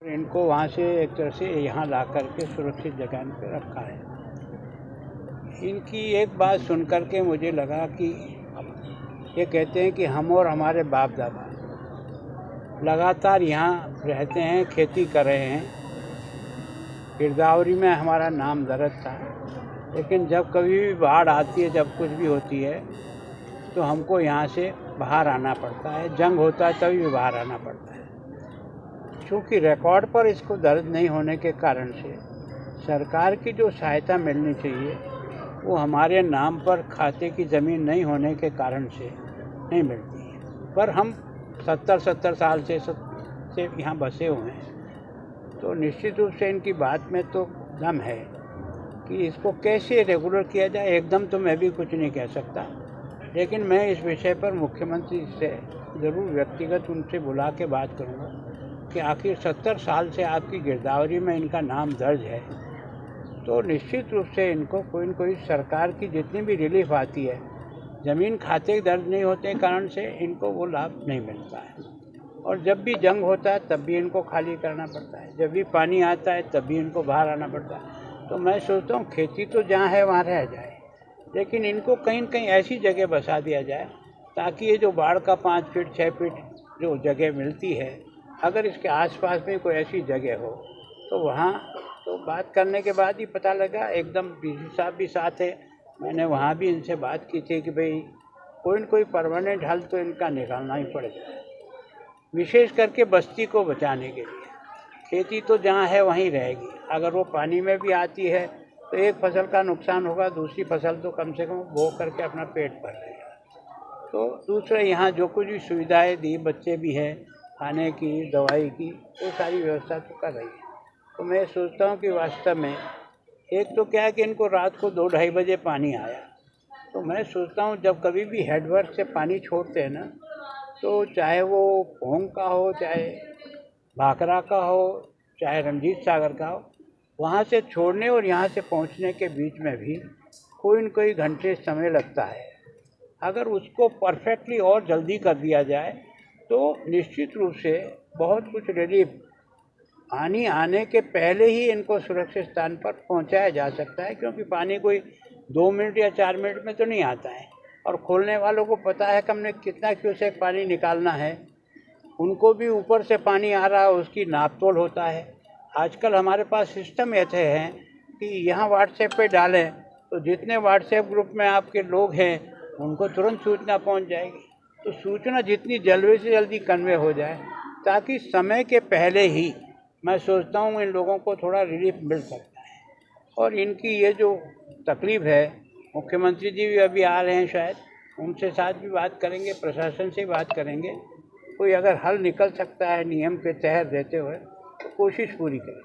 इनको वहाँ से एक तरह से यहाँ ला करके सुरक्षित जगह पे रखा है। इनकी एक बात सुन करके मुझे लगा कि ये कहते हैं कि हम और हमारे बाप दादा लगातार यहाँ रहते हैं, खेती कर रहे हैं, गिरदावरी में हमारा नाम दर्ज था, लेकिन जब कभी भी बाढ़ आती है, जब कुछ भी होती है तो हमको यहाँ से बाहर आना पड़ता है। जंग होता है तभी भी बाहर आना पड़ता है। क्योंकि रिकॉर्ड पर इसको दर्ज नहीं होने के कारण से सरकार की जो सहायता मिलनी चाहिए वो हमारे नाम पर खाते की ज़मीन नहीं होने के कारण से नहीं मिलती है। पर हम 70 साल से यहाँ बसे हुए हैं, तो निश्चित रूप से इनकी बात में तो दम है कि इसको कैसे रेगुलर किया जाए। एकदम तो मैं भी कुछ नहीं कह सकता, लेकिन मैं इस विषय पर मुख्यमंत्री से ज़रूर व्यक्तिगत उनसे बुला के बात करूँगा कि आखिर 70 साल से आपकी गिरदावरी में इनका नाम दर्ज है, तो निश्चित रूप से इनको कोई न कोई सरकार की जितनी भी रिलीफ आती है, ज़मीन खाते दर्ज नहीं होते कारण से इनको वो लाभ नहीं मिलता है। और जब भी जंग होता है तब भी इनको खाली करना पड़ता है, जब भी पानी आता है तब भी इनको बाहर आना पड़ता है। तो मैं सोचता हूँ खेती तो जहाँ है वहाँ रह जाए, लेकिन इनको कहीं न कहीं ऐसी जगह बसा दिया जाए ताकि ये जो बाढ़ का 5 फीट 6 फीट जो जगह मिलती है, अगर इसके आसपास में कोई ऐसी जगह हो तो वहाँ तो बात करने के बाद ही पता लगा, एकदम डीसी साहब भी साथ है, मैंने वहाँ भी इनसे बात की थी कि भाई कोई न कोई परमानेंट हल तो इनका निकालना ही पड़ेगा, विशेष करके बस्ती को बचाने के लिए। खेती तो जहाँ है वहीं रहेगी, अगर वो पानी में भी आती है तो एक फसल का नुकसान होगा, दूसरी फसल तो कम से कम बो करके अपना पेट भर लेगा। तो दूसरे यहाँ जो कुछ भी सुविधाएं दी, बच्चे भी हैं, खाने की दवाई की वो सारी व्यवस्था तो कर रही है। तो मैं सोचता हूँ कि वास्तव में एक तो क्या है कि इनको रात को 2-2:30 बजे पानी आया, तो मैं सोचता हूँ जब कभी भी हेडवर्क से पानी छोड़ते हैं ना, तो चाहे वो पोंग का हो, चाहे भाखड़ा का हो, चाहे रंजीत सागर का हो, वहाँ से छोड़ने और यहाँ से पहुँचने के बीच में भी कोई न कोई घंटे समय लगता है। अगर उसको परफेक्टली और जल्दी कर दिया जाए तो निश्चित रूप से बहुत कुछ रिलीफ पानी आने के पहले ही इनको सुरक्षित स्थान पर पहुंचाया जा सकता है, क्योंकि पानी कोई 2 मिनट या 4 मिनट में तो नहीं आता है और खोलने वालों को पता है कि हमने कितना क्यूसेक पानी निकालना है। उनको भी ऊपर से पानी आ रहा है, उसकी नापतोल होता है। आजकल हमारे पास सिस्टम ऐसे हैं कि यहाँ व्हाट्सएप पे डालें तो जितने व्हाट्सएप ग्रुप में आपके लोग हैं उनको तुरंत सूचना पहुँच जाएगी। तो सूचना जितनी जल्दी से जल्दी कन्वे हो जाए ताकि समय के पहले ही, मैं सोचता हूँ इन लोगों को थोड़ा रिलीफ मिल सकता है। और इनकी ये जो तकलीफ़ है, मुख्यमंत्री जी भी अभी आ रहे हैं, शायद उनसे साथ भी बात करेंगे, प्रशासन से बात करेंगे, कोई अगर हल निकल सकता है नियम के तहत रहते हुए तो कोशिश पूरी करें।